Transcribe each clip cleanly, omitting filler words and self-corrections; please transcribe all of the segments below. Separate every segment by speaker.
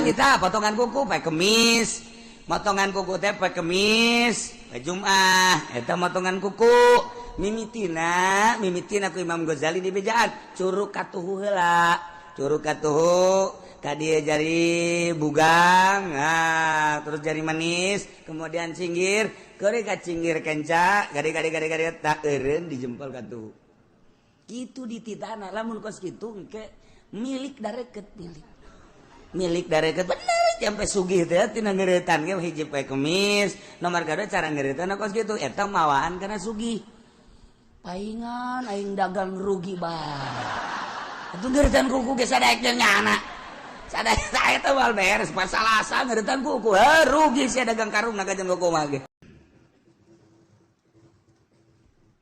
Speaker 1: kita potongan kuku pakai kemis, potongan kuku teh pakai kemis, Jumat eta potongan kuku. Mimitina ku Imam Ghazali di bejaan curug katuhu heula, curug katuhu kadieu jari bugang, nah, terus jari manis, kemudian cinggir, keuri ka cinggir kenca, gade tak eureun di jempol katuhu. Kitu dititana lamun kos kitu engke milik dareket milik dareket bener sampai sugih teh tina ngeuretan ge hiji poe kemis, nomor kadua cara ngeureutana kos kitu eta mawaan kana sugih. Paingan aing dagang rugi bae. Itu ngeuretan kuku ge sadaek jeung nyana. Sadaek saya teh wal beres pas salasa ngeuretan kuku. Rugi sia dagang karung naga jeung kuku mah ge.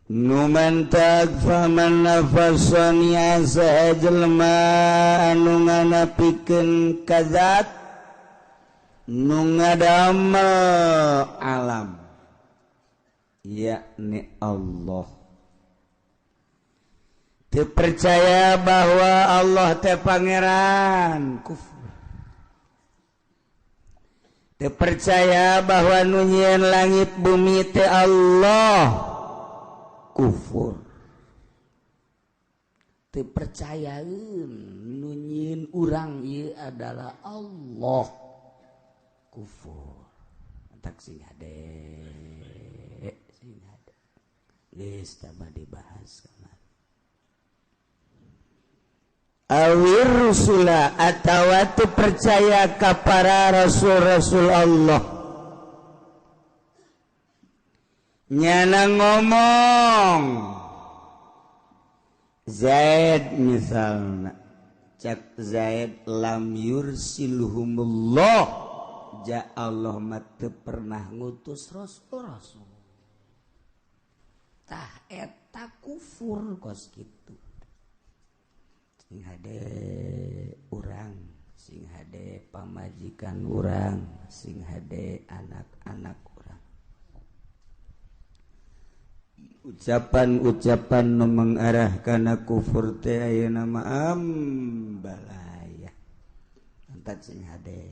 Speaker 1: Numantak faman nafasani asa jelma anu nganapikeun kazat nu ngadamel alam yakni Allah. Teu percaya bahwa Allah teh pangeran, kufur. Teu percaya bahwa nu nyieun langit bumi teh Allah, kufur. Teu percayaeun nu nyieun urang ieu adalah Allah, kufur. Tak sing hade. Geus tambah dibahas kamari. Awir rusula atawa tu percaya ka para rasul-rasul Allah nyana ngomong Zaid misalna cak Zaid lam yursilhumullah ja Allah mah teu pernah ngutus rasul-rasul tah eta kufur kos kitu. Sing hade urang, sing hade pamajikan urang, sing hade anak-anak urang. Ucapan-ucapan nu mengarah kana kufur teh ayeuna mah ambalaya. Antat sing hade.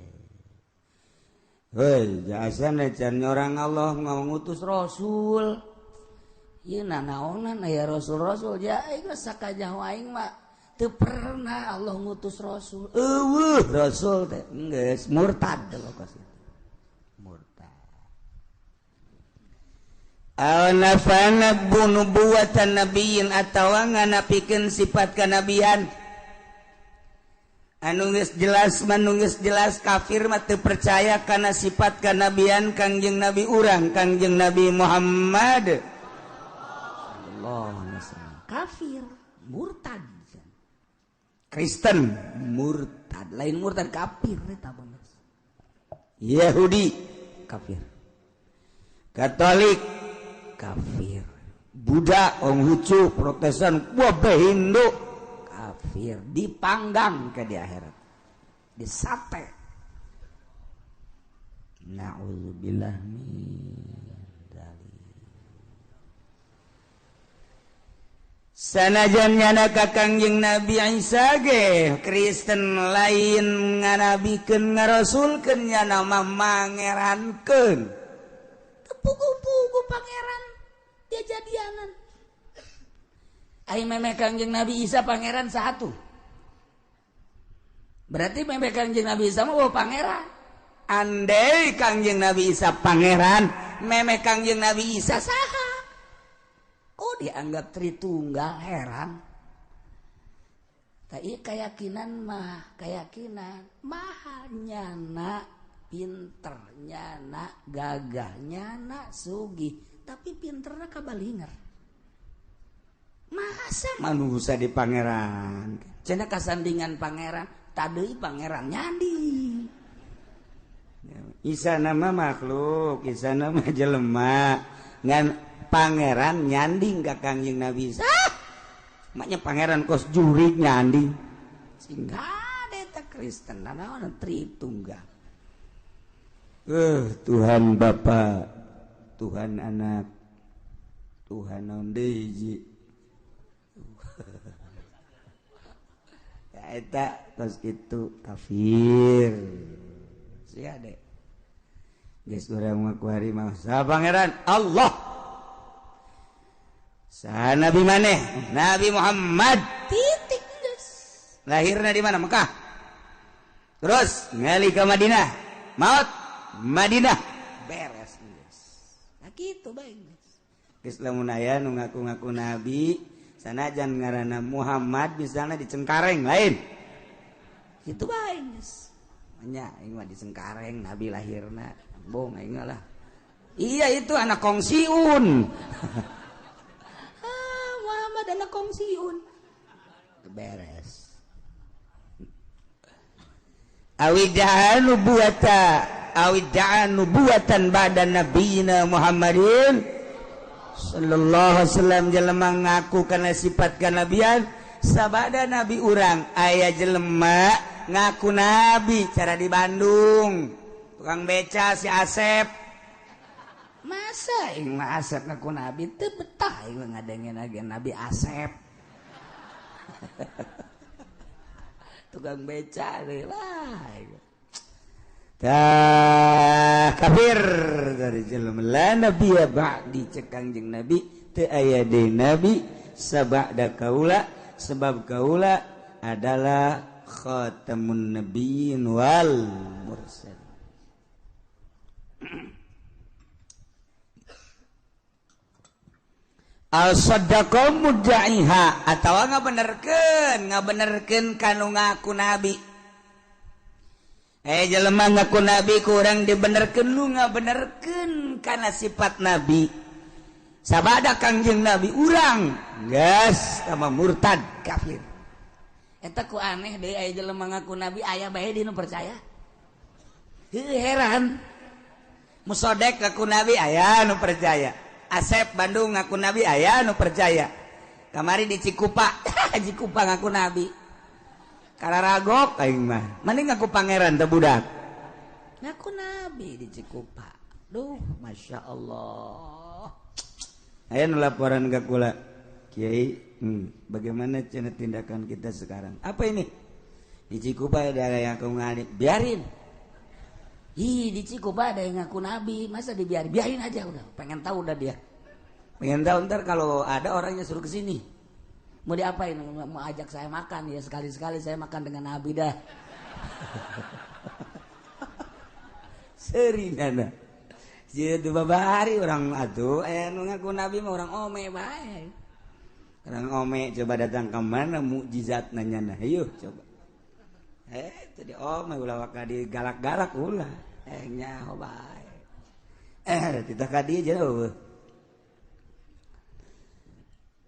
Speaker 1: Heuy, jasana can orang Allah ngutus rasul. Ieu nanaonan aya rasul-rasul ja aing sakajauh aing mah teu pernah Allah ngutus rasul. Eueuh rasul teh geus murtad kos itu. Murtad. Aw nafana nubuwatan nabiyyin atawa nganapikeun sifat kanabian. Anu geus jelas kafir mah teu percaya kana sifat kanabian Kangjeng Nabi urang Kangjeng Nabi Muhammad sallallahu alaihi wasallam. Kafir, murtad. Kristen murtad, lain murtad kafir eta bener. Yahudi kafir. Katolik kafir. Buddha, Konghucu, Protestan, kabeh Hindu kafir, dipanggang ke di akhirat. Disate. Nauzubillah min sanajan nyana ka Kangjeng Nabi Isa ge Kristen lain nganabikeun ngarasulkeun nyana mah mangerankeun pugu-pugu pangeran dia jadianan ai meme Kangjeng Nabi Isa pangeran satu berarti meme Kangjeng Nabi Isa mah pangeran andai Kangjeng Nabi Isa pangeran meme Kangjeng Nabi Isa saha. Oh dianggap Tritunggal heran. Tapi keyakinan mah nyana pinter nyana gagah nyana sugih tapi pinterna kabalinger. Masa manusia di pangeran cenah kasandingan pangeran tadeuy pangeran nyandi. Isa nama makhluk, isa nama jelema ngan pangeran nyanding ka Kangjeng Nabi. Maknya pangeran kos jurig nyanding. Sehingga ada eta Kristen naon Tritunggal. Tuhan Bapa, Tuhan Anak, Tuhan naon deui hiji. eta tos kitu kafir sia deh geus urang ngaku hari mah saha pangeran Allah saha nabi maneh Nabi Muhammad titik geus lahirna di mana Mekah terus ngali ke Madinah maut Madinah beres geus nah kitu bae geus lamun aya nu ngaku-ngaku nabi sanajan ngaranna Muhammad misalnya di Cengkareng lain itu bae geus nya aing mah di Cengkareng nabi lahirna bohong aing lah iya itu anak kongsiun Muhammad anak kongsiun beres awidaan nubuatan ba'da nabiyina Muhammadin sallallahu alaihi wasallam jelema ngaku kana sifat kanabian sabada nabi urang aya jelema ngaku nabi cara di Bandung tukang beca si Asep masa ing mah Asep ngaku nabi teu betah ing ngadengen agen nabi Asep tukang beca deui lah kafir dari jelema la nabi ba'di cekang jeung nabi teu aya deui nabi sabada kaula sebab kaula adalah khatamun nabiyyin wal mursal al saddaqa mudda'iha atawa ngabenerkeun kanu ngaku nabi jelema ngaku nabi kurang dibenerkeun lu ngabenerkeun kana sifat nabi sabada kangjeng nabi urang geus sama murtad kafir eta ku aneh deui aya jelema ngaku nabi aya bae di nu percaya heran musodek ngaku nabi aya nu percaya Asep Bandung ngaku nabi aya nu percaya kamari di Cikupa Cikupa ngaku nabi Kararagok aing mah mending ngaku pangeran teh budak ngaku nabi di Cikupa duh masya Allah aya nu laporan ka kula Kiai bagaimana cenah tindakan kita sekarang apa ini di Cikupa ada yang ngaku nabi biarin di Cikupa ada yang ngaku nabi masa biarin aja udah pengen tahu udah dia pengen tahu ntar kalau ada orangnya suruh kesini mau diapain mau ajak saya makan ya sekali-sekali saya makan dengan nabi dah serinana jadi babari orang atuh nu ngaku nabi mah orang ome bae orang ome coba datang ke mana mukjizat nanya ayo coba jadi ome ulah waka di galak-galak ulah nyaho bae kita ka dieu jauh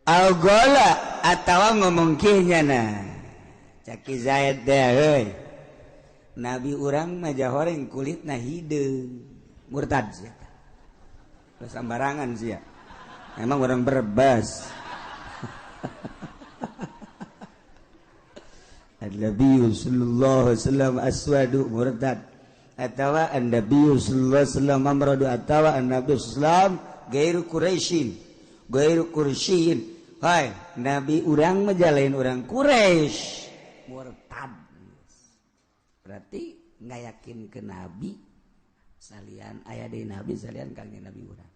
Speaker 1: algola atawa ngomong kieu nya caki Zaid teh euy nabi urang mah horeng kulitna hideung murtad sia terus sembarangan sia emang orang berbas An-Nabi sallallahu alaihi wasallam aswadu murtad atawa an-nabiy sallallahu alaihi wasallam amradu atawa an-nabiy sallam gairu quraisyin hai nabi urang mah jalain urang Quraisy murtad berarti ngayakin ke nabi salian aya deui nabi salian kangge nabi urang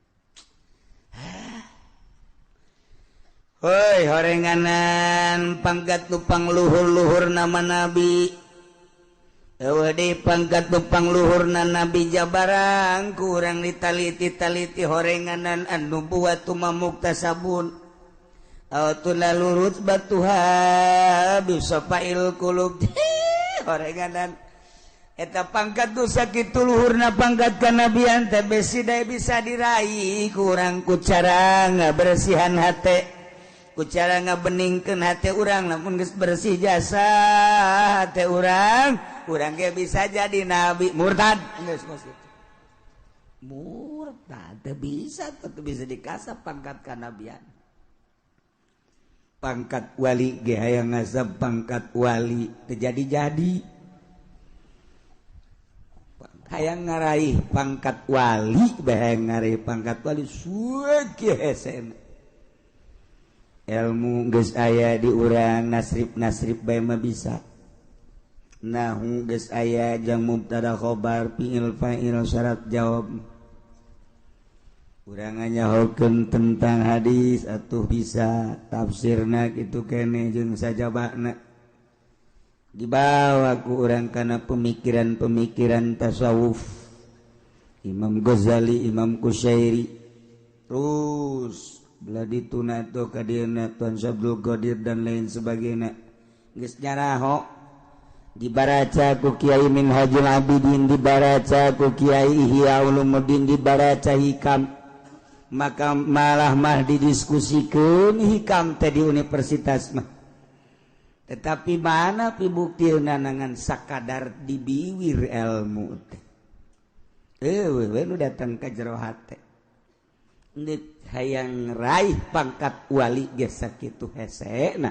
Speaker 1: hoi horenganan pangkat nu pangluhur-luhur nama nabi Wadi pangkat tupang luhurna nabi jabarang kurang ditaliti horenganan an-nubuwatu mamuktasabun autuna lurut batuha bisafail qulub horenganan eta pangkat dosa kitu luhurna pangkat kanabian teh besi bisa diraih kurang ku cara ngabersihan hate ku cara ngabeningkeun hate urang lamun geus bersih jasa hate urang ge bisa jadi nabi murtad geus kitu murtad teu bisa dikasap pangkat kanabian pangkat wali ge hayang ngasap pangkat wali teu jadi hayang ngaraih pangkat wali hayang ngaraih pangkat wali suwe hesen ilmu geus aya di urang nasrib bae mah bisa nahu geus aya jang mubtada khobar fiil fa'il syarat jawab urang nyahokeun tentang hadis atuh bisa tafsirna kitu keneh jeung sajabana dibawa ku urang kana pemikiran-pemikiran tasawuf Imam Ghazali, Imam Qusyairi terus belah ditunato ka dieuna Tuan Syabdul Qadir dan lain sebagainya geus nyaraho dibaraca ku Kiai Minhajul Abidin dibaraca ku Kiai Ihya Ulumuddin dibaraca hikam maka malah mah didiskusikeun hikam teh di universitas mah tetapi mana pibuktiuna nangan sakadar dibiwir ilmu teh we nu datang ka jero hate nit hayang raih pangkat wali geus sakitu hesena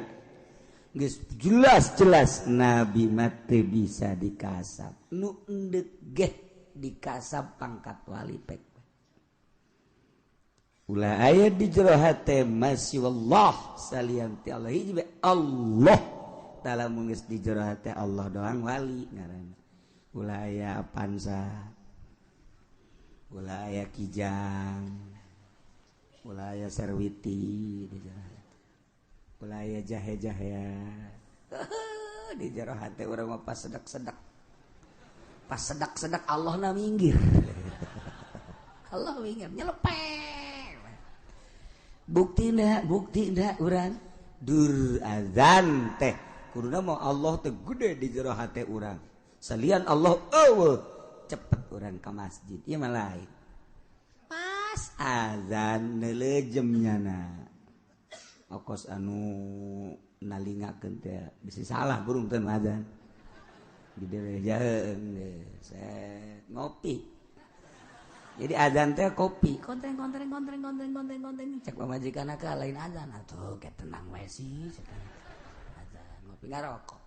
Speaker 1: geus jelas-jelas nabi mah teu bisa dikasap nu endeuh ge dikasap pangkat wali pek ulah aya di jero hate masih wallah salian ti Allah hiji Allah taala mun geus di jero hate Allah doang wali ngaranna ulah aya pansa ulah aya kijang ulah aya serwiti di jero hate ulah aya jahe-jahe di jero hate urang mah pas sedak-sedak Allah na minggir Allah minggir nyelepeng bukti ndak urang dur azan teh kuduna mau Allah teh gede di jero hate urang salian Allah eueuh cepet urang ka masjid ieu mah lain pas azan neulejem nyana okos anu nalingakeun teh bisi salah burung teh azan diderejaheun set ngopi jadi azan teh kopi kontreng cek pamajikanna ka lain azan atuh ke tenang wae sih azan ngopi ngarokok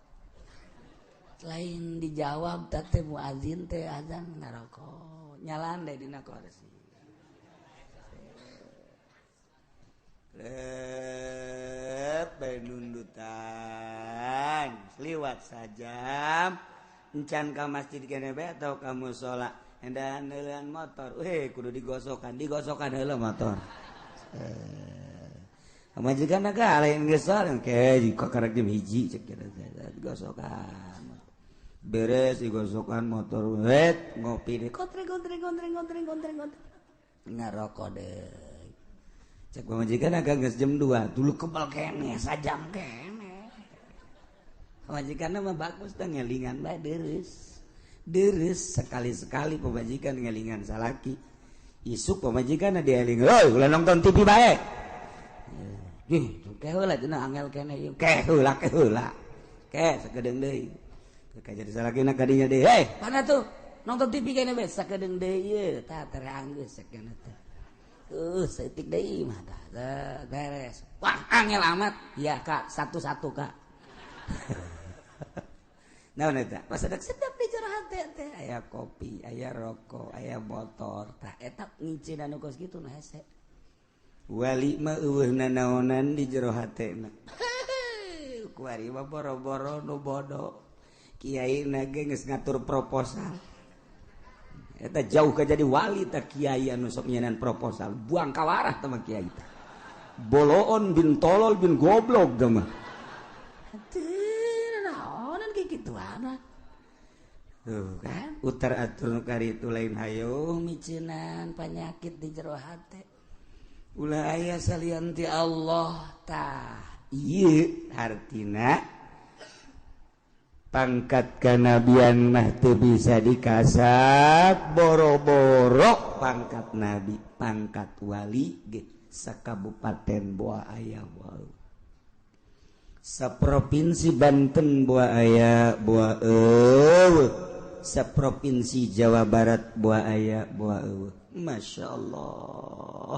Speaker 1: lain dijawab teh muazin teh azan ngarokok nyalan deh dina kursi nundutan liwat saja encan ka masjid kene bae atau ka mushola endahan neulean motor kudu digosokan heula motor majikanna ka lain geus soal ke kok karek jam 1 cek digosokan beres digosokan motor ngopi deh kontreng ngarokok deh cek pamajikan agak geus jam 2 dulu kebal kene sajam kene pamajikanna mah bagus teh ngelingan bae deres sekali-sekali pamajikan ngelingan salaki isuk pamajikanna dieling heuh ulah nonton TV bae ke heula cenah angel kene ieu ke heula sakedeung deui ka jadi salakina ka dinya deui mana tuh nonton TV kene bae sakedeung deui ieu tah terang geus sakena teh setik deui mah tah beres wah angel amat ya Kak satu-satu Kak naon eta pas sedap di jero hate teh aya kopi aya rokok aya motor tah eta ngicin anu kos kitu nah hese wali mah eueuhna naonan di jero hatena kuari mah boro-boro nu bodoh kiai na ge geus ngatur proposal eta jauh ka jadi wali tah kiai anu sok nyeunaan proposal buang kawarah teh mah kiai teh boloon bin tolol bin goblok teh mah naonan ge kituana tuh kan utar atur nu kari itu lain hayo micinan panyakit di jero hate ulah aya salian ti Allah tah ieu artina pangkat kanabian mah teu bisa dikasap boro-boro pangkat nabi pangkat wali ge sakabupaten Boa aya wae saprovinsi Banten Boa aya Boa eueuh saprovinsi Jawa Barat Boa aya Boa eueuh masyaallah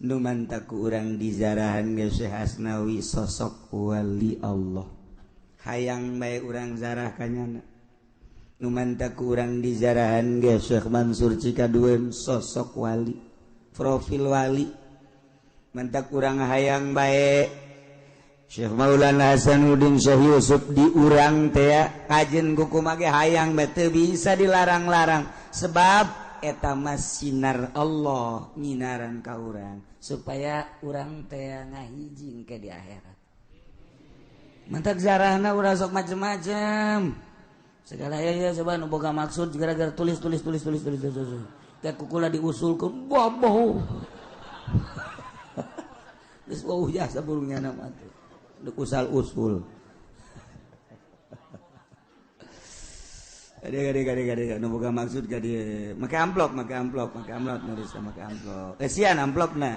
Speaker 1: nu mantaku urang di zarahan ge Syekh Asnawi sosok wali Allah hayang bae urang zarah kanyana nu mantaku urang di zarahan ge Syekh Mansur Cikadueun sosok wali profil wali mantak urang hayang bae Syekh Maulana Hasanuddin Syekh Yusuf diurang teh kajen kuku mage hayang bete bisa dilarang-larang sebab eta mah sinar Allah nyinaran ka urang supaya urang teh ngahijing ke di akhirat. Mantak zarahna urang sok macem-macem. Segala ya coba nu boga maksud gara-gara tulis. Teh kukula diusulkeun boboh. Geus bau jasa burungnya nama teh. Usal usul. Gade nu boga maksud gade make amplop nulis make amplop. Sian amplopna.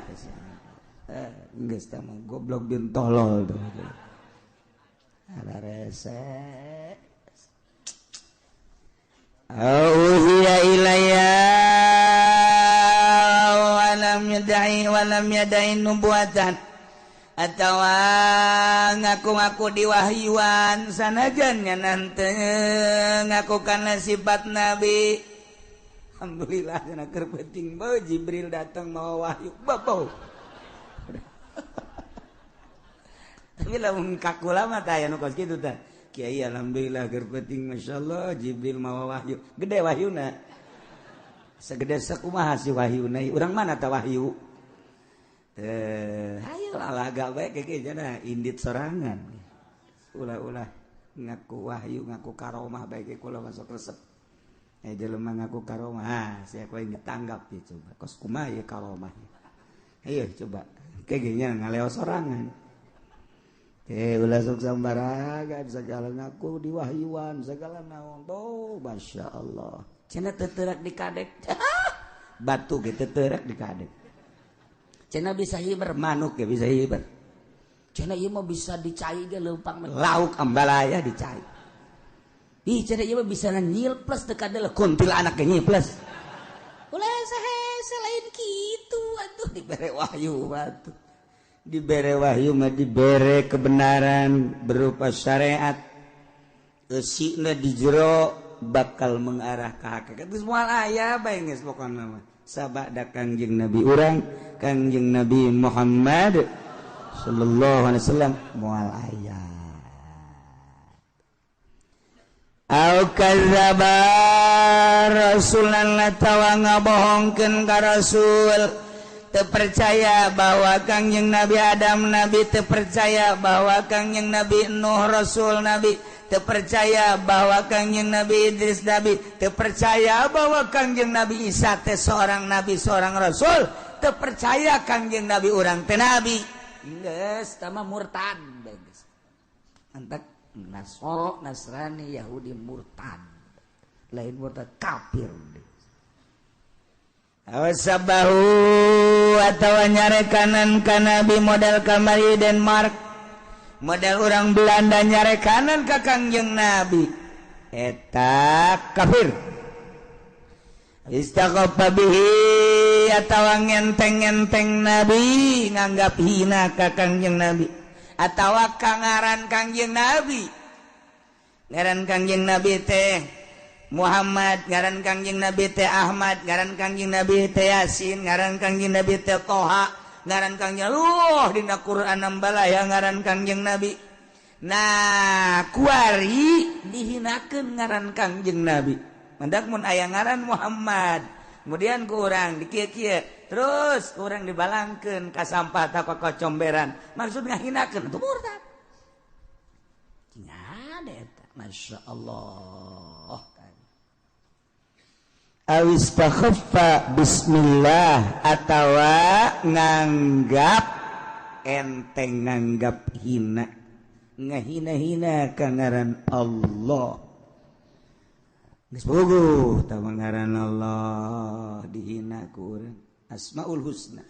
Speaker 1: Geus tah mah goblok bin tolol tuh. Ada rese. Auhiya ilayya walam yadai nubuatan atawa ngaku-ngaku diwahyuan sanajan nyanan teu ngaku kana sifat nabi. Alhamdulillah cenah keur penting bae Jibril datang mawa wahyu babau. Tapi lamun kakula mah tah aya nu kos kitu tah. Kiai alhamdulillah keur penting masyaallah Jibril mawa wahyu. Gede wahyuna. Segede sakumaha si wahyuna? Urang mana tah wahyu? Hayu alaga bae keke cenah indit sorangan. Ulah-ulah ngaku wahyu ngaku karomah bae ke kula masuk resep. Jelema ngaku karomah. Saya kau inget tanggap ya coba. Kos kumaha ye karomah. Ayo coba. Keke nya ngaleos sorangan. Ulah sok sambaraga segala ngaku diwahyuan segala naon tuh Masya Allah cenah teterak dikadek batu ge teterak dikadek cenah bisa hiber manuk ge bisa hiber cenah ieu mah bisa dicai ge leumpang lauk ambalaya dicai ih cenah ieu mah bisa nyilples teu kadeuh kuntilanak ge nyilples ulah sahe lain kitu atuh dibere wahyu batu dibere wahyu mah dibere kebenaran berupa syariat eusina di jero bakal mengarah ke hakikat geus moal aya bae geus pokona mah sabada Kangjeng Nabi urang Kangjeng Nabi Muhammad sallallahu alaihi wasallam moal aya au kadzdzaba rasulan tawa ngabohongkeun ka rasul terpercaya bahwa Kangjeng Nabi Adam Nabi terpercaya bahwa Kangjeng Nabi Nuh Rasul Nabi terpercaya bahwa Kangjeng Nabi Idris Nabi terpercaya bahwa Kangjeng Nabi Isa teh seorang Nabi seorang Rasul terpercaya Kangjeng Nabi urang teh Nabi geus tama murtad geus antak Nasoro Nasrani Yahudi murtad lain murtad kafir awasabahu atau nyarekanan ka Nabi model kamari Denmark model orang Belanda nyarekanan ka Kangjeng Nabi eta kafir istaqafa bihi atawa ngenteng-ngenteng Nabi nganggap hina ka Kangjeng Nabi atawa kangaran Kangjeng Nabi ngaran Kangjeng Nabi teh Muhammad ngaran Kangjeng Nabi teh Ahmad ngaran Kangjeng Nabi teh Yasin ngaran Kangjeng Nabi teh Toha ngaran Kangjeng dina Quran nambalaya ngaran Kangjeng Nabi nah kuari dihinakeun ngaran Kangjeng Nabi mendak mun aya ngaran Muhammad kemudian ku urang dikieu-kieu terus urang dibalangkeun ka sampah ta ka comberan maksud ngahinakeun itu murtad tinggal eta masyaallah awistakhaffa bismillah atawa nganggap enteng nganggap hina ngahina-hina ka ngaran Allah geus bogoh tah ngaran Allah dihina ku urang Asmaul Husna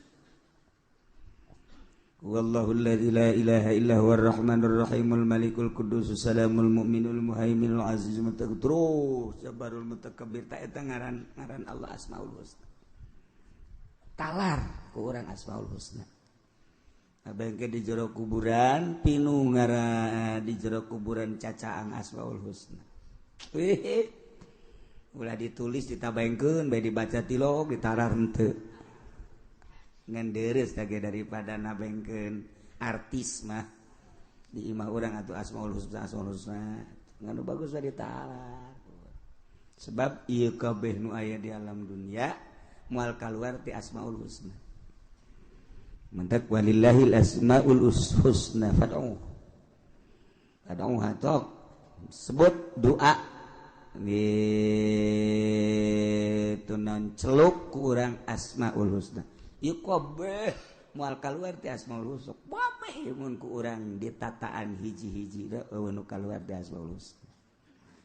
Speaker 1: Wallahul ladzi la ilaha illa huwar rahmanur rahimul malikul quddus salamul mu'minul muhaiminul azizul mutaqaddir sabarul mutakabbir ta eta ngaran Allah Asmaul Husna talar ku urang Asmaul Husna abengke di jero kuburan pinu ngaran di jero kuburan cacaang Asmaul Husna ulah ditulis ditabengkeun bae dibaca tilog ditarar henteu ngan deres daripada nabengkeun artis mah di imah urang atuh asmaul husna nganu bagus dari taala sebab ieu kabeh nu aya di alam dunia moal kaluar ti asmaul husna mentak walillahil asmaul husna fad'u hatok sebut doa itu non celuk ku urang asmaul husna ieu kabeh moal kaluar ti asmaul husna babeh mun ku urang ditataan hiji-hiji da eueuh nu kaluar ti asmaul husna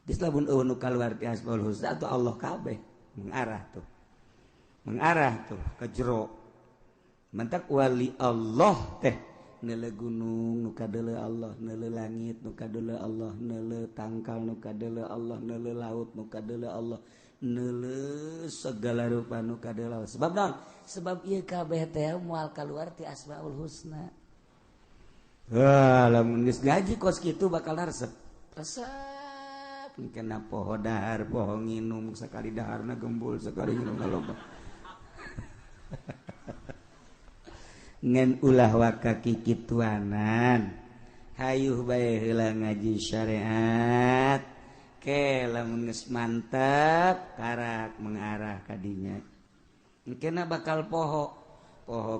Speaker 1: geus lamun eueuh nu kaluar ti asmaul husna atuh Allah kabeh mengarah tuh ke jero mentak wali Allah teh neule gunung nu kadeuleu Allah neule langit nu kadeuleu Allah neule tangkal nu kadeuleu Allah neule laut nu kadeuleu Allah neule segala rupa nu kadeuleu Allah sebab naon sebab ieu kabeh teh moal kaluar ti asmaul husna lamun geus ngaji kos kitu bakal resep kena poho dahar poho nginum sakali daharna gembul sakali nginumna loba ngan ulah wakaki kituanan hayuh bae heula ngaji syariat ke lamun geus mantep karak mengarah ka dinya engkena bakal poho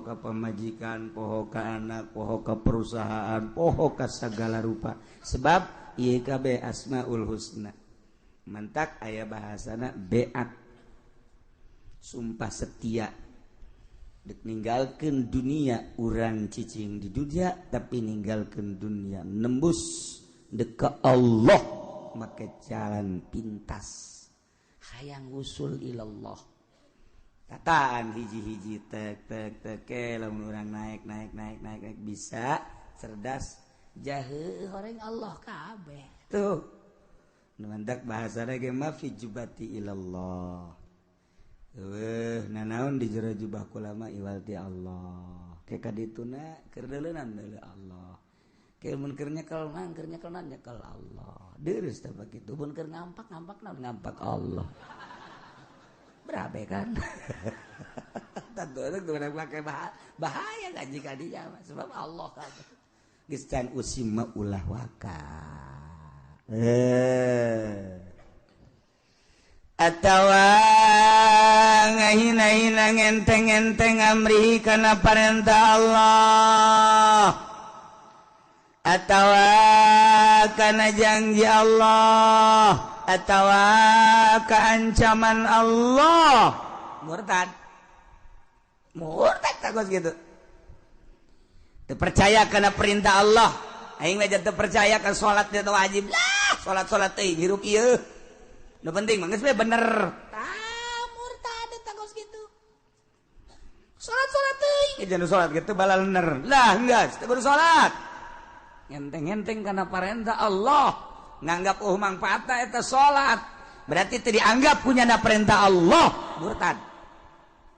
Speaker 1: ka pamajikan poho ka anak poho ka perusahaan poho ka segala rupa sebab ieu kabeh asmaul husna mantak aya bahasana beat sumpah setia dek ninggalkeun dunia urang cicing di dunia tapi ninggalkeun dunia nembus dek ka Allah make jalan pintas hayang usul ilallah kataan hiji-hiji tek lamun urang naik bisa cerdas jahe horeng Allah kabeh tuh nuandak bahasana ge ma fi jubati ilallah nanaon di jero jubah kulama iwalti Allah ke kadituna keur deuleunan deuleu Allah ke mun keur nyekel nyekel Allah deurus teh kitu mun keur ngampak ngampak Allah berabe kan tentu urang make bahaya ngaji ka dinya sebab Allah kan geus can usima ulah waka atawa ngahina-hina ngenteng-ngenteng amrihi kana parentah Allah atawa kana janji Allah atawa ka ancaman Allah murtad takos gitu teu percaya kana perintah Allah aing mah teu percaya ka salat teh wajib lah salat teh hirup ieu nu penting mah geus bener murtad takos gitu salat teh jangan salat gitu bala bener lah geus teu kudu salat ngenteng-ngenteng kana parentah Allah nganggap manfaatna eta salat berarti teu dianggap punyana perintah Allah murtad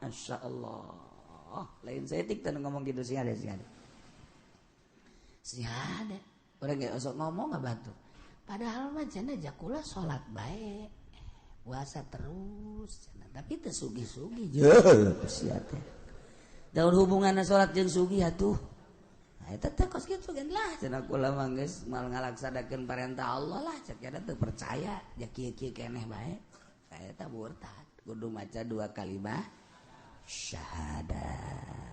Speaker 1: masyaallah lain saeutik teh ngomong gitu sih ada orang ge osok ngomong ngabatu padahal mah cenah jakula salat bae puasa terus cenah tapi teu sugih-sugih sia teh daun hubunganna salat jeung sugih atuh eta teh kos kitu kan lah cenah kula mah geus mal ngalaksanakeun parentah Allah lah cek kada teu percaya ja kieu-kieu keneh bae eta murtad kudu maca 2 kalimat syahadat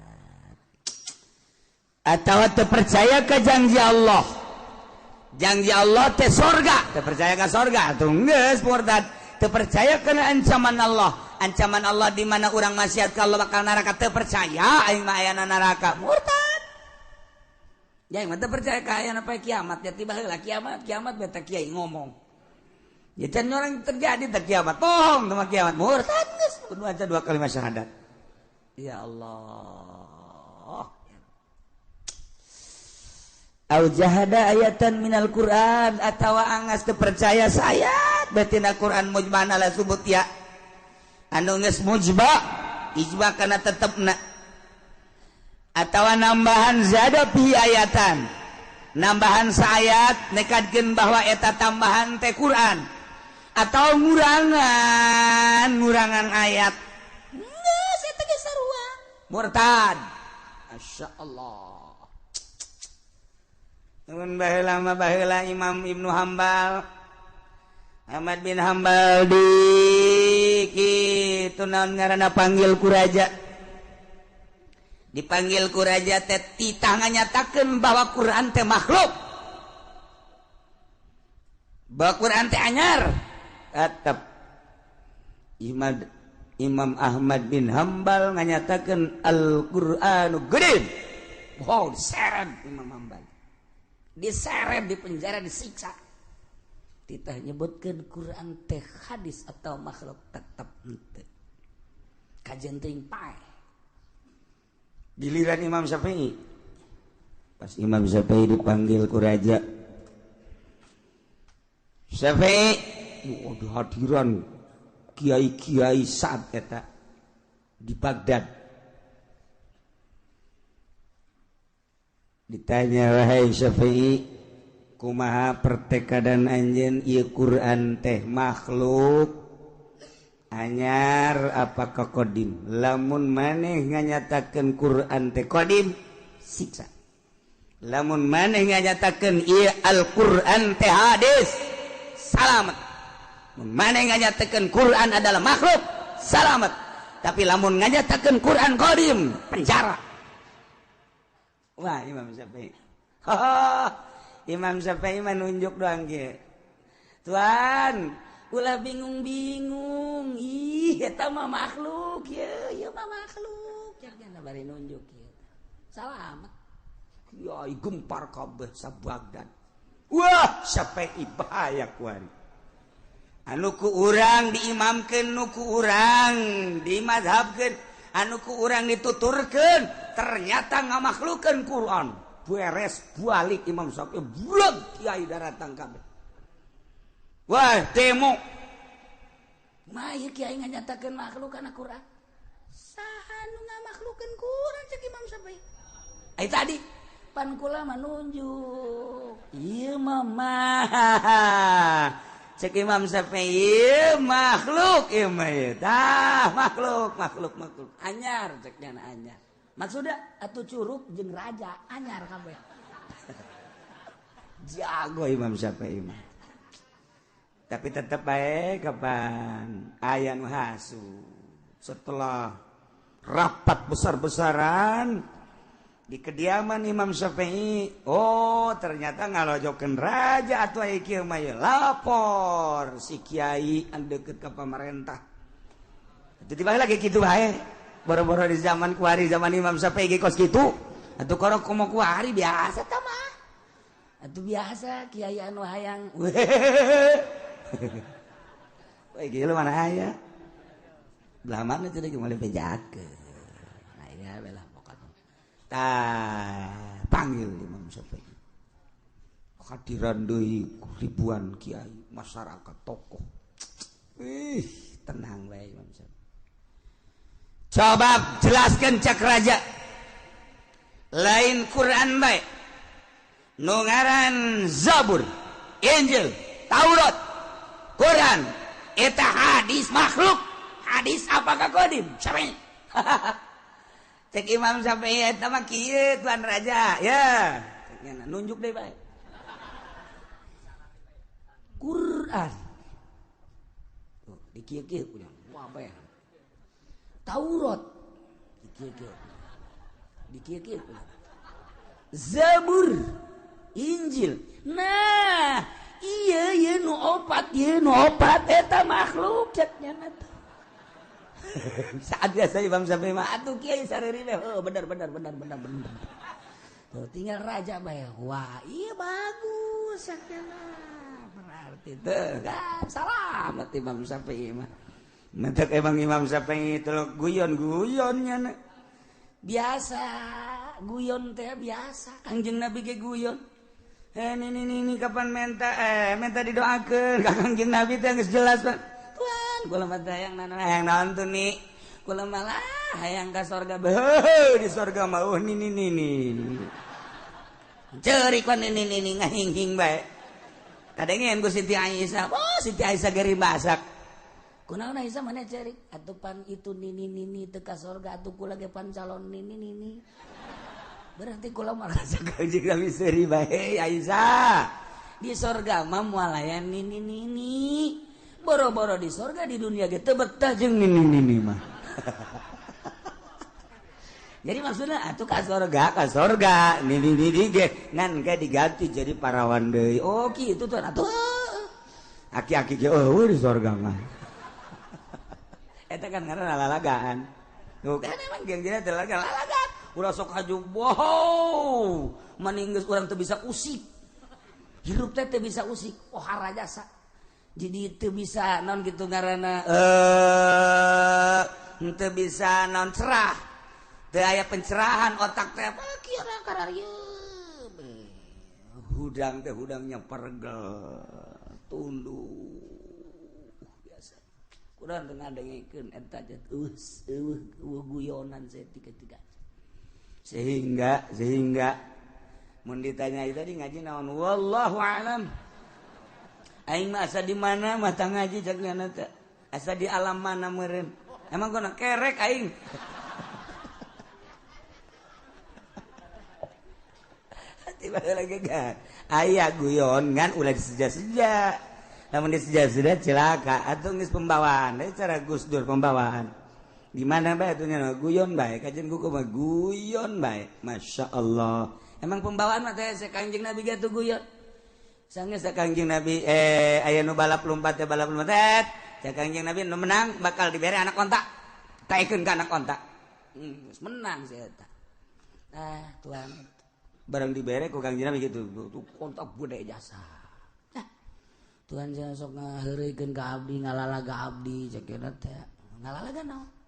Speaker 1: atawa teu percaya ka janji Allah teh surga teu percaya ka surga atuh geus murtad teu percaya kana ancaman Allah di mana urang maksiat ka Allah bakal neraka teu percaya aing mah aya neraka murtad ya mah teu percaya ka aya apa kiamat ya tiba heula kiamat beta kiai ngomong ya can orang terjadi teh kiamat bohong teh kiamat murtad geus kudu maca 2 kalimat syahadat ya Allah au jahada ayatan minal Quran atawa angas teu percaya sayat batina Quran mujmana la subut ya anu geus mujba ijba kana tetepna atawa nambahan zada fi ayatan nambahan saayat nekadkeun bahwa eta tambahan teh Quran atau ngurangan ayat geus eta ge sarua murtad masyaallah baheula Imam Ibnu Hambal Ahmad bin Hambal di kitu naon ngaranna panggil ku raja dipanggil ku raja teh titah nganyatakeun bahwa Quran teh makhluk bahwa Quran teh anyar tetep Imam Ahmad bin Hambal nganyatakeun Al-Qur'anu Karim. Wow, diseret Imam Hambal. Diseret di penjara disiksa. Titah nyebutkeun Quran teh hadis atau makhluk tetep henteu. Kajian teuing pae. Giliran Imam Syafi'i. Pas Imam Syafi'i dipanggil ku raja. Syafi'i, di hadiran kiai-kiai saat eta di Baghdad. Ditanya wahai Syafi'i, kumaha pertekadan anjeun ieu Quran teh makhluk anyar apakah qadim? Lamun maneh nganyatakeun Quran teh qadim, siksa. Lamun maneh nganyatakeun ieu Al-Qur'an teh hadis, salamet. Mun maneh nganyatakeun Quran adalah makhluk, salamet. Tapi lamun nganyatakeun Quran qadim, penjara. Wah, Imam Syafi'i. Imam Syafi'i menunjuk doang kieu. Tuan, ulah bingung-bingung. Ih, eta mah makhluk ieu mah makhluk. Jangan bari nunjuk kieu. Salamet. Yai gempar kabeh sa Baghdad. Wah, Syafi'i bahaya kuari. Anu ku urang diimamkeun, nu ku urang dimazhabkeun, anu ku urang dituturkeun, ternyata ngamakhlukkeun Quran. Beres balik Imam Syafi'i, bulag kiai daratang kabeh. Wah, demo. Mah ieu kiai nganyatakeun makhluk kana Quran. Saha nu ngamakhlukkeun Quran cek Imam Syafi'i? Ai tadi pan kula manunjuk. Ieu mah cek Imam Syafi'i makhluk ieu mah tah makhluk anyar ceknya anyar. Maksudnya atuh curug jeung raja anyar kabeh. Jago Imam Syafi'i mah. Tapi tetep bae kapan aya nu hasu. Setelah rapat besar-besaran di kediaman Imam Syafi'i, oh ternyata ngalojokeun raja atuh aya kieu mah lapor si kiai anu deukeut ka pamarentah. Tiba lagi kitu bae. Boro-boro di zaman kuari zaman Imam Syafi'i ge kos kitu. Atuh korok komo kuari biasa tah mah. Atuh biasa kiai anu hayang. Weh kieu mana aya? Belah mana teh geus mulai bejakeun. Nah iya belah pokokna. Tah panggil Imam Syafi'i. Hadiran deui ribuan kiai, masyarakat tokoh. Ih, tenang bae Imam Syafi'i. Coba jelaskan cak raja. Lain Quran baik. Nu ngaran Zabur, Injil, Taurat, Quran. Eta hadis makhluk. Hadis apakah qadim? Syafi'i. Cek Imam Syafi'i eta mah kieu tuan raja. Ya, cekna nunjuk deui bae. Quran. Tuh, dikieu-kieu punya. Wah, apa ya? Taurat dikieu-kieu Zabur Injil. Nah iya nu opat eta makhluk ceknya eta. Saat biasa Imam Syafi'i mah atuh kiai sareri we bener. Tuh tinggal raja bae. Wah iya bagus cekna. Berarti teu kan salamet Imam Syafi'i mah. Mentek emang Imam Syafi'i itu guyon-guyonnya biasa, guyon teh biasa. Kangjeng Nabi ge guyon. Ini kapan minta didoakeun ka Kangjeng Nabi teh geus jelas Pak. Tuan, kula mah hayang nonton nih. Kula malah hayang ka surga beuh di surga mah ini. Ceurik kan ini ngahing-hing bae. Kadengen ku Siti Aisyah. Oh, Siti Aisyah geri masak. Kunaon Aisyah mana cerik atuh pan itu nini teu ka surga atuh kula ge pan calon nini. berarti kula merasa Kanjeng Nabi seuri bae Aisyah di surga mah moal aya nini boro-boro di surga di dunia ge teu betah jeung nini mah jadi maksudnya atuh ka surga nini ge ngan ge diganti jadi parawan deui oh kitu tuh atuh aki-aki ge eueuh di surga mah eta kan ngaranna lalagaan tuh kan emang geng jadi lalagaan ulah sok haju wow maning geus urang teu bisa usik hirup teh teu bisa usik pohara jasa jadi teu bisa naon kitu ngaranna teu bisa naon cerah teu aya pencerahan otak teh kira kararieu hudang teh hudangnya pergel tunduk biasa kurang teu ngadengikeun eta guyonan setika-tika sehingga mun ditanya tadi ngaji naon wallahu alam aing mah asa di mana mah tang ngaji cak nyana teh asa di alam mana meureun emang gua kerek aing tiba lagi kan aya guyon ngan ulah diseja-seja lamun diseja-seja celaka atuh geus pembawaan da cara Gus Dur pembawaan gimana bae atuh nya guyon bae kajen kuku mah guyon bae masyaallah emang pembawaan mah teh Kanjeng Nabi ge tuh guyon sanggeus Kanjeng Nabi aya nu balap lompat teh Kanjeng Nabi nu menang bakal dibere anak onta kaekeun ka anak onta geus menang si eta tuan barang dibere ku Kanjeng Nabi kitu tuh onta gede jasa tuan jangan sok ngaheureukeun ka abdi ngalalaga abdi cekeuna teh ngalalaga naon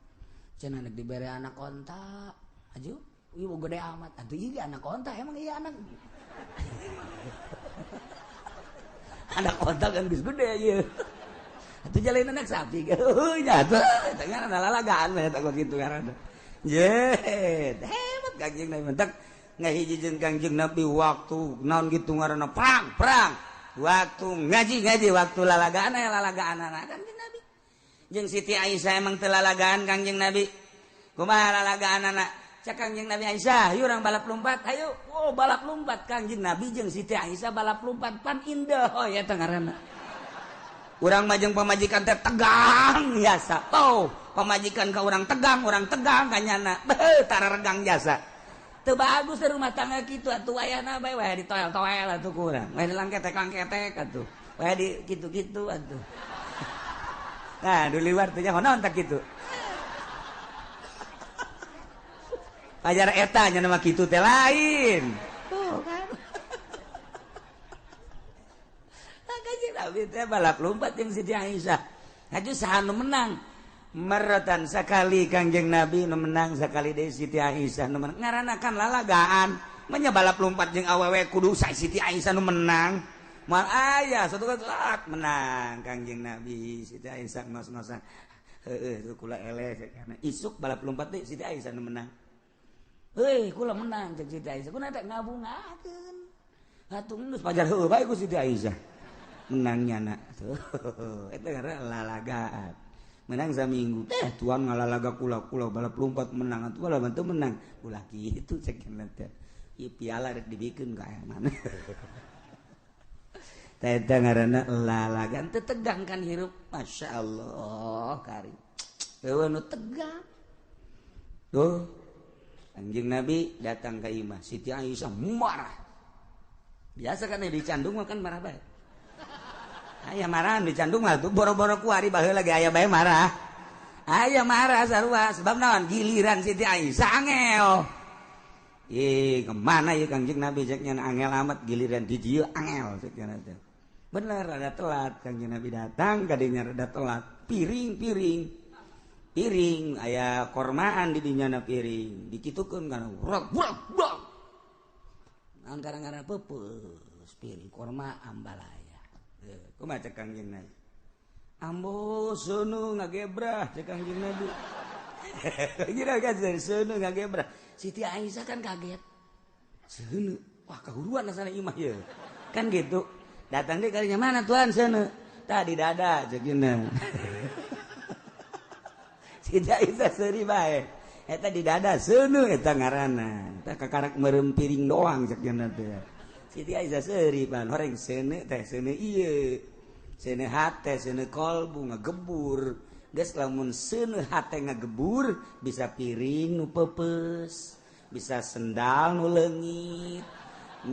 Speaker 1: cenah anak dibere anak onta aju ieu gede amat atuh ieu anak onta emang ieu anak anak onta kan geus gede ieu atuh jalain anak sapi nya atuh eta ngaranna lalagaan mah eta kitu ngaranna jet hebat Kanjeng Nabi mentek ngahiji jeung Kanjeng Nabi waktu naon kitu ngaranna perang waktu ngaji waktu lalagaan aya lalagaan anak Kanjeng Nabi jeung Siti Aisyah emang teu lalagaan Kanjeng Nabi kumaha lalagaan anak cak Kanjeng Nabi Aisyah yuk urang balap lompat ayo balap lompat Kanjeng Nabi jeung Siti Aisyah balap lompat pan indah oh ya teh ngaranna urang mah jeung pamajikan teh tegang biasa pamajikan ka urang tegang ka nyana beuh tararegang jasa teu bagus di rumah tangga kitu atuh wayahna bae wae ditoel-toel atuh ku urang wae dilangketek atuh wae di kitu-kitu atuh nah di luar teh naon tak kitu ajar eta nya nama kitu teh lain tuh kan Kanjeng Nabi teh balap lompat jeung Siti Aisyah haju saha nu menang meretan sakali Kanjeng Nabi nu menang sakali deui Siti Aisyah nu menang ngaranna kan lalagaan nya balap lompat jeung awewe kudu sae Siti Aisyah nu menang mal aya satu kelak menang Kanjeng Nabi Siti Aisyah ngos-ngosan heueuh kula eleh kana isuk balap lompat teh Siti Aisyah nu menang kula menang cek Siti Aisyah kuna teh ngabungakeun hatung geus pajar heueuh bae ku Siti Aisyah menangnya na tuh eta ngaranna lalagaan menang saminggu teh tuan ngalalaga kula balap lompat menang atuh lamun teu menang ulah kitu cek teh ieu piala rek dibikeun ka mana eta ngaranna lalagan teu tegang kan hirup masyaallah karim eueuh nu tegang tuh Kanjeng Nabi datang ka imah Siti Aisyah marah biasa kan dicandung mah kan marah bae aya marahan dicandung mah tuh boro-boro kuari baheula ge aya bae marah aya marah sarua sebab naon giliran Siti Aisyah angel kemana ya Kanjeng Nabi ceknya angel amat giliran di dieu angel ceknya teh bener ada telat Kanjeng Nabi datang kadinya rada telat piring aya kormaan di dinyana piring dikitukeun kana rok naon karang-karang peupeus piring korma ambalaya kumaha cek Kanjeng Nabi ambo seuneu ngagebrah cek Kanjeng Nabi kira kan seuneu ngagebrah Siti Aisyah kan kaget seuneu wah kahuruan asana imah ye kan gitu datang deh kalinya mana tuan seuneu tadi dada cek gina Siti Aisyah seuri bae eta di dada seuneu eta ngaranna tah kakarak meureum piring doang cek cenah teh Siti Aisyah seuri pan horeng seuneu teh seuneu ieu seuneu hate seuneu kolbu ngagebur geus lamun seuneu hate ngagebur bisa piring nu peupeus bisa sendal nu leungit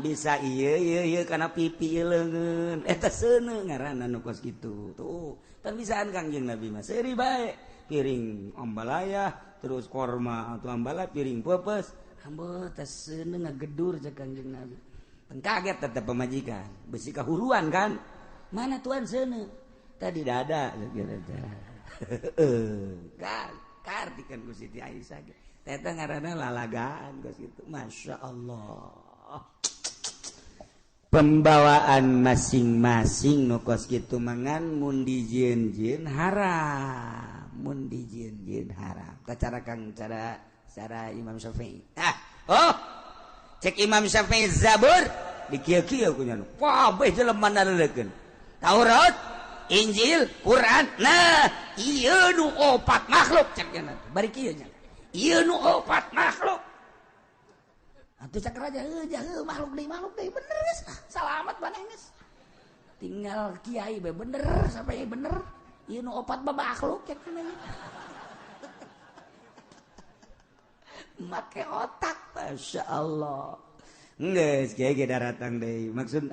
Speaker 1: bisa ieu kana pipi leungeun eta seuneu ngaranna nu kos kitu tuh tan bisaan Kangjeng Nabi mah seuri bae piring ambalaya terus korma atau ambala piring peupeus hambeuh teh seuneu ngagedur cek Kangjeng Nabi teu kaget tetep pemajikan besi kahuruan kan mana tuan seuneu tadi dada kan kartikeun ku Siti Aisyah eta ngaranna lalagaan geus kitu masyaallah pembawaan masing-masing nu kos kitu mangan mun dijieun-jieun haram mun dijieun-jieun haram cara Kang cara Imam Syafi'i cek Imam Syafi'i Zabur di kieu-kieu ku nya kabeh jelema naleukeun Taurat Injil Quran nah ieu nu opat makhluk cek nya bari kieu nya ieu nu opat makhluk atuh cak raja makhluk deui bener geus salamat maneh geus tinggal kiai be bener sampai bener ieu nu opat mah makhluk cek cenah make otak masyaallah geus kiai ge daratang deui maksud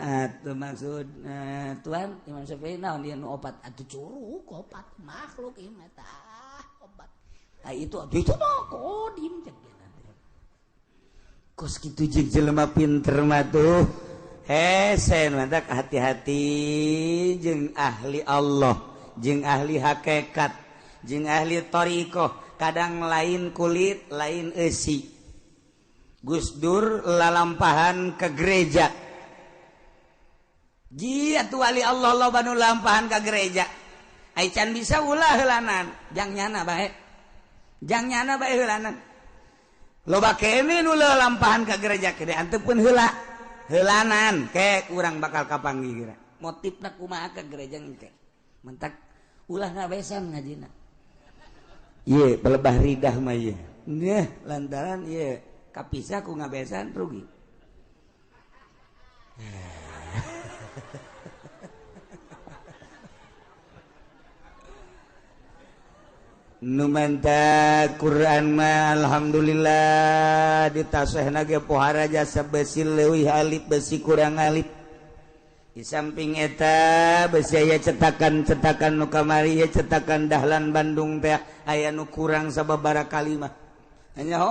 Speaker 1: tuan Imam Syafi'i naon ieu nu opat atuh curug opat makhluk ieu mah tah opat itu mah kodim cek kos kitu jeung jelema pinter mah tuh hese mantak hati-hati jeung ahli Allah jeung ahli hakikat jeung ahli thariqah kadang lain kulit lain eusi Gus Dur lalampahan ke gereja ji atuh wali Allah loba nu lampahan ka gereja ai can bisa ulah heulanan jang nyana bae heulanan loba kene nu lampahan ka gereja kede anteupkeun heulanan ke urang bakal kapanggih geura motifna kumaha ka gereja engke mentak ulah ngabesan ngajina ieu pelebah ridah mah ieu nah lantaran ieu kapisah ku ngabesan rugi numanta Quran mah alhamdulillah ditasehna ge pohara jasa besi leuwih alif besi kurang alif di samping eta besi aya cetakan-cetakan nu kamari ya cetakan Dahlan Bandung teh aya nu kurang sababaraha kalimah hanya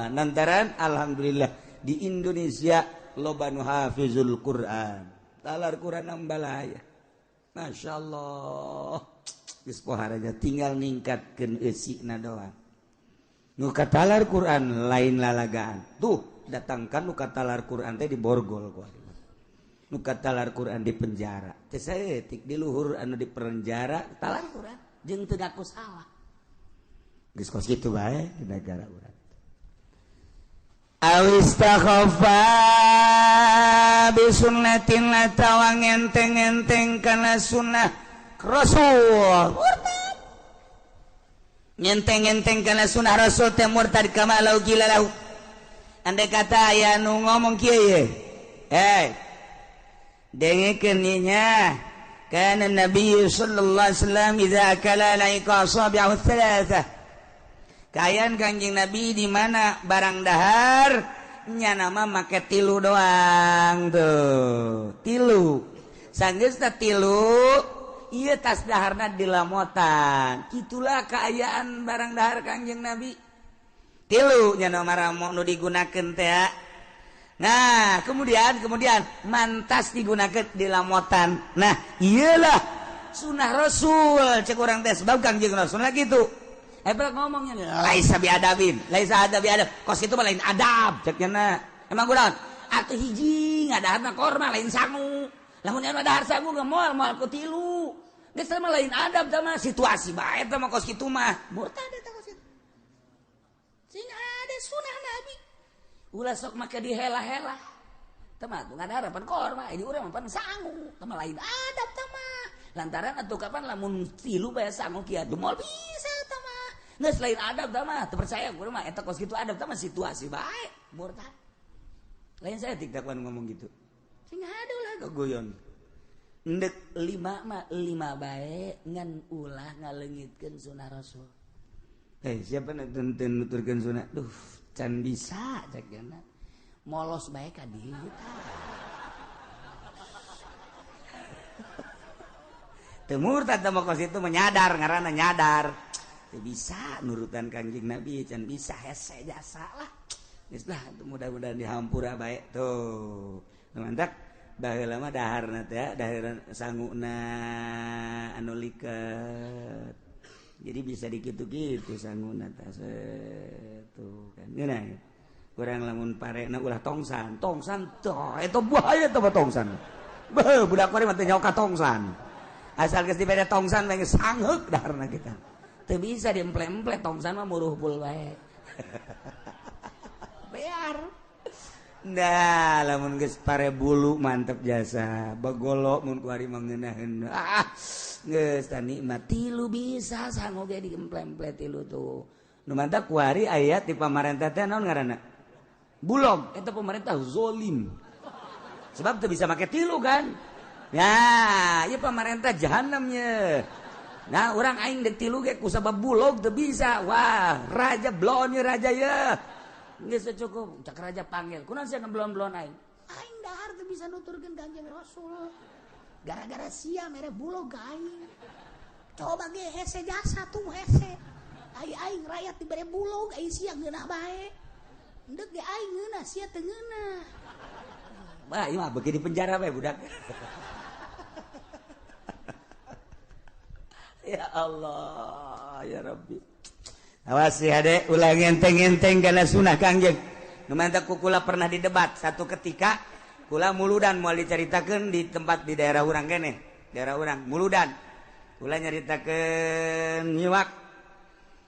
Speaker 1: nantaran alhamdulillah di Indonesia loba nu hafizul Quran talar Quran ambalaya masyaallah geus poharaja tinggal ningkatkeun eusina doang nu katalar Quran lain lalagaan tuh datangkan nu katalar Quran teh di borgol ku nu katalar Quran di penjara teh saeutik di luhur anu di penjara talar Quran jeung teu ngaku salah geus kos kitu bae di negara urang awistakhaffa bi sunnatin la tawang enteng-enteng kana sunnah Rasul nyenteng-enteng kana sunah Rasul teh murtad kama lau gila lahu andai kata aya nu ngomong kieu ye dengekeun nya kana Nabi sallallahu alaihi wasallam idza akala laika asabi'ahu thalathah kayan Kanjeng Nabi di mana barang dahar nya nama make tilu doang tuh tilu sanggeus tilu iya tas daharna dilamotan gitulah keayaan barang dahar Kanjeng Nabi tilu nya nomor nu digunakeun teh nah kemudian mantas digunakeun dilamotan nah iyalah sunah Rasul cek urang teh sebab Kanjeng Rasul gitu hebrak ngomongnya laisa bi adabin laisa adabi adab kos kitu mah lain adab cek nya emang kunaon atuh hiji ngadaharna korma lain sangu lamun anu dahar sangu moal ku tilu geus mah lain adab sama situasi bae eta mah kos kitu mah murtad eta kos kitu sing ada sunah Nabi ulah sok make dihela-hela teu mah tuh ngadaharapan korma di urang mah pan sangu teu lain adab teh mah lantaran atuh kapan lamun tilu bae sangu kieu moal bisa teh mah nggak selain adab mah percaya gue mah eta kos gitu adab mah situasi baik murtad lain saya tidak ngomong gitu sing ada lah keguyon ndek 5 baik ngan ulah ngalengitkeun sunah rasul siapa nuturkeun sunah duh can bisa cek jana molos baik ka dieu teu murtad teh kos itu menyadar ngaranna nyadar teu bisa nurutan Kangjeng Nabi can bisa hese jasa lah geus lah mudah-mudahan dihampura bae tuh mantap baheula mah daharna teh dahar sanguna anu liket jadi bisa dikitu-kitu sanguna teh tuh kan geuna urang lamun parena ulah tongsan tuh eta bahaya teh tongsan beuh budak kore mah teh nyawa ka tongsan asal geus dibere tongsan mah geus sangheuk daharna kita teu bisa diemple-emple tongsan mah muruh pul bae biar nah lamun geus pare bulu mantep jasa bagolo mun ku ari mangeunahkeun geus tah nikmat tilu bisa sanggo ge diemple-emple tilu tuh nu mantap ku ari aya ti pamarentah teh naon ngaranna bulog eta pemerintah zalim sebab teu bisa make tilu kan ya ieu pamarentah jahanamnya nah urang aing dek tilu ge ku sabab bulog teu bisa wah raja blonnya raja ya geus cukup cak raja panggil kunaon sia ngeblon-blon aing dahar teu bisa nuturkeun Kanjeng Rasul gara-gara sia mere bulog aing coba ge hese jasa tuh hese aing rakyat dibere bulog aing sia geunah bae endeuh ge aing geunah sia teu geunah bah ieu mah beuki di penjara bae budak ya Allah ya Rabbi awas ya dek ulang enteng-enteng karena sunah Kangjeng nu mantap kula pernah didebat satu ketika kula muludan moal dicaritakeun di tempat di daerah urang keneh daerah urang muludan kula nyaritakeun nyiwak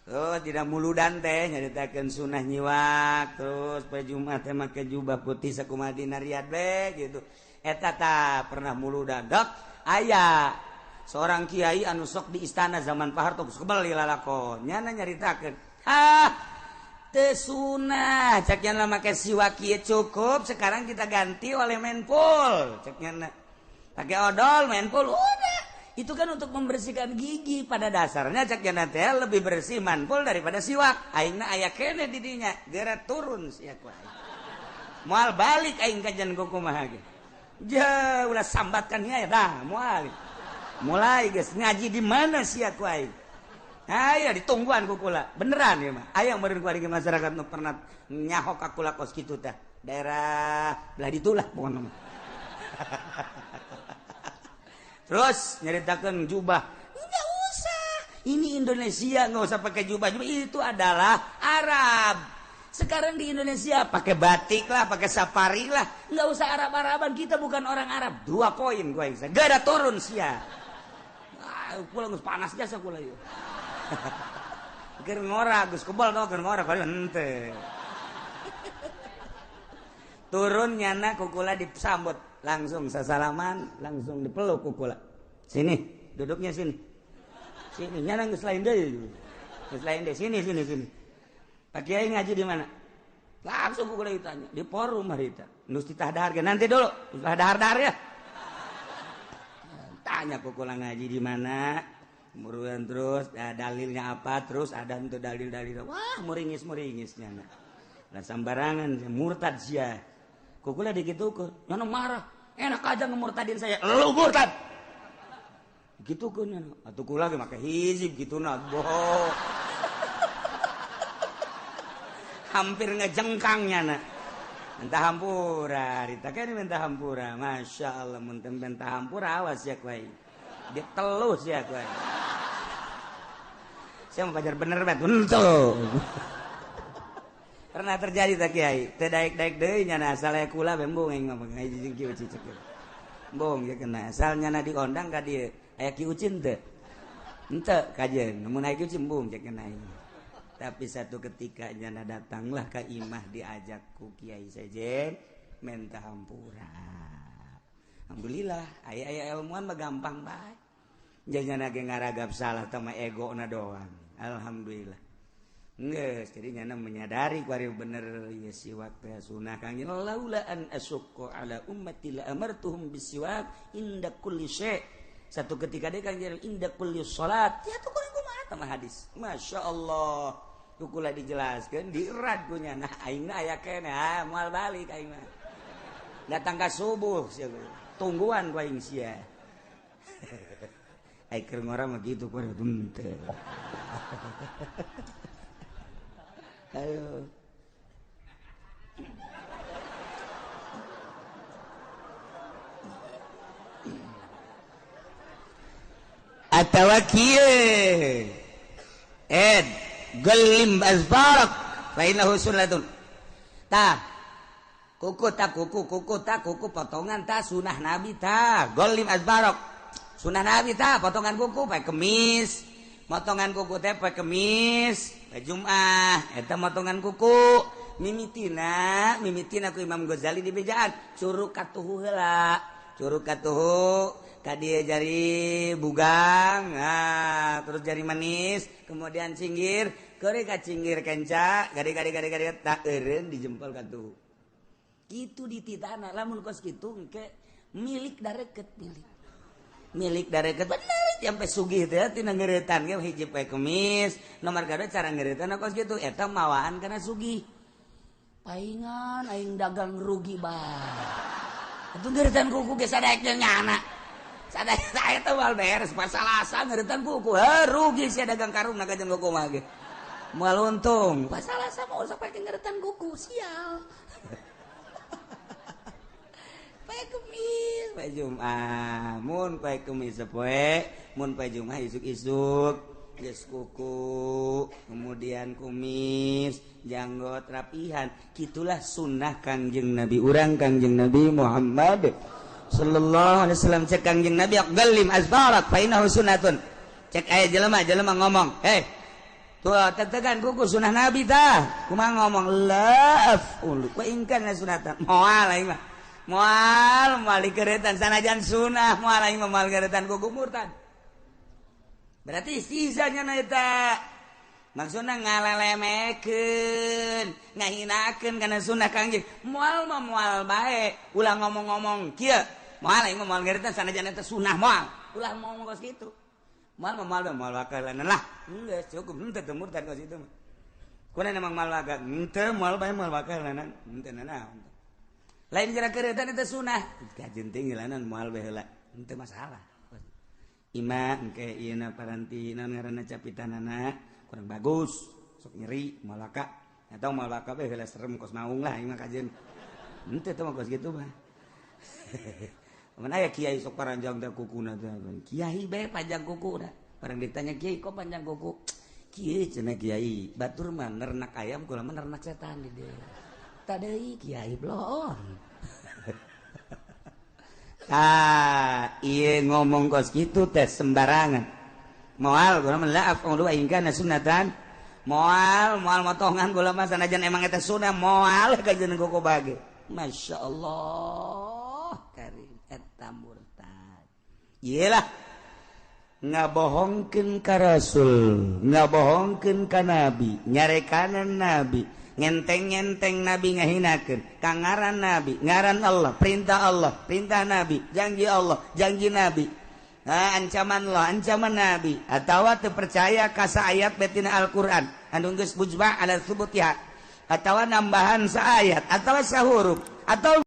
Speaker 1: terus tidak muludan teh nyaritakeun sunah nyiwak terus poe Jumat teh make jubah putih sakumaha dina riad be gitu eta tah pernah muludan dok aya seorang kiai anu sok di istana zaman Pak Harto kebal lalakon nyana nyaritakeun teu sunah cek nyana make siwak kieu cukup sekarang kita ganti oleh menpol cek nyana pakai odol menpol udah itu kan untuk membersihkan gigi pada dasarnya cek nyana teh lebih bersih menpol daripada siwak aingna aya keneh di dinya geura turun sia ku aing moal balik aing kajian kumaha ge ja ulah sambatkan nya dah moal mulai guys ngaji di mana sih aku aing aya ditungguan ku kula beneran ya mah aya meureun ku ari masyarakat nu pernah nyahok ka kula kos kitu teh daerah belah ditulah pokona mah terus nyaritakeun jubah enggak usah ini Indonesia enggak usah pakai jubah itu adalah Arab sekarang di Indonesia pakai batik lah pakai safari lah enggak usah Arab-Araban kita bukan orang Arab 2 poin ku aing gara turun sia kula geus panas jasa kula ieu. Keur ngora geus kebal tau keur ngora kali henteu. Turun nyana ku kula disambut langsung sasalaman langsung dipeluk ku kula. Sini, duduknya sini. Sini nyana geus lain deui. Geus lain deui sini. Pak Kiai ngaji di mana? Langsung ku kula ditanya, di forum harita. Nu titah dahar ge nanti dulu, titah dahar ya. Tanya kok kula ngaji di mana muruan terus dalilnya apa terus ada untuk dalil-dalil wah muringis-muringisnya lah sambarangan murtad sia kok kula dikitukeun nyana marah enak aja ngemurtadin saya lu murtad gitukeun nyana atuh kula ge make hizib kituna boh hampir ngejengkang nyana Mentah hampura, Rita kan mentah hampura, masya Allah, mentah hampura awas ya kuai, dia telus ya kuai. Saya mau pacar bener bet, untuk. Pernah terjadi tak kiai, terdaik-daik deh nyana asalnya kula bembung yang ngomong ngaji jeung kieu cicek. Bong ya kena asalnya na diondang ka dieu, aya ki ucin teu. Henteu kajeun, mun aya ki ucin bong cek kena ini. Tapi satu ketika nyana datanglah ke imah diajak ku kiai sejen minta hampura. Alhamdulillah aya ilmuan mah gampang bae. Jangan ge ngaragap salah sama ego na doang. Alhamdulillah. Nges, jadi nyana menyadari kuari bener ya siwak teh sunah Kang laula an asyqa ala ummati la amartuhum bisiwak inda kulli syai'. Satu ketika dia Kang inda kulli salat. Ya tuh kuring kumaha tah hadis. Masyaallah. Kukula dijelaskeun diirad ku nyana aingna aya keneh moal balik aing mah. Datang ka subuh sia tungguan ku aing sia. Ai keur ngora mah kitu kuari teu. Ayo. Atawa kieu. Galim azbarak fa innahu sunnatun. Tah. Kuku potongan tah sunah Nabi tah. Galim azbarak. Sunah Nabi tah potongan kuku pae kemis. Motongan kuku teh pae kemis. Jumat eta motongan kuku mimitina ku Imam Ghazali di bejaan curug katuhu heula curug katuhu ka dieu jari bugang terus jari manis kemudian cinggir keuri ka cinggir kenca gade tak eureun di jempol katuhu kitu dititana lamun kos kitu engke milik dareket milik dareket bener sampai sugih teh tina ngeuretan ge hiji poe kemis nomor kadua cara ngeuretan kos kitu eta mawaan kana sugih paingan aing dagang rugi bae atuh ngeuretan kuku ge sadaek jeung nyana sadaek saya teh moal beres pas salasa ngeuretan kuku rugi sia dagang karungna ka jeung kuku mah ge moal untung pas salasa mau sampai ngeuretan kuku sial pae kemis pae Jumat mun pae kemis sapoe mun pae Jumat isuk-isuk geus kuku kemudian kumis janggot rapihan kitulah sunnah Kangjeng Nabi urang Kangjeng Nabi Muhammad sallallahu alaihi wasallam cek Kangjeng Nabi galim azbarak fa innahu sunnatun cek aya jelema ngomong tuh tetegan kuku sunah Nabi tah kumaha ngomong la aful wa in kana sunatan moal aing mah moal dikeretan sanajan sunah moal aing moal keretan kuku murtad berarti sisanya na eta maksudna ngalelemekeun ngahinakeun kana sunah Kangjeng moal mah moal bae ulah ngomong-ngomong kieu moal aing moal keretan sanajan eta sunah moal ulah ngomong kos kitu moal wakalan lah geus cukup henteu teu murtad kos kitu mah kunaon emang moal wakalan henteu moal bae moal wakalan henteu naon lain kira keretan itu sunah kajen tinggi lanan moal baheula henteu masalah ima engke ieu na paranti naon ngaranna capitanana kurang bagus sok nyeri moal waka atau moal waka bae heula serem kos naung lah ima kajen henteu teh mah kos kitu mah mun aya kiai sok paranjang teh kukuna teh kiai bae panjang kuku da barang ditanya kiai kok panjang kuku kieu cenah kiai batur mah nernak ayam kula mah nernak setan di dieu tadei kiai blon iya ngomong kos gitu teh sembarangan moal gula mah laaf ulu ingkana sunatan moal motongan gula mah sanajan emang eta sunah moal kajeun kuku bage masyaallah karim eta murtad iyalah ngabohongkeun ka rasul ngabohongkeun ka nabi nyarekanan nabi ngenteng Nabi ngahinakeun kangaran Nabi ngaran Allah perintah Nabi janji Allah janji Nabi ancaman Allah ancaman Nabi atawa teu percaya ka saayat betina Al-Qur'an anu geus mujma' ala tsubutiha atawa nambahan saayat atawa sahuruf atau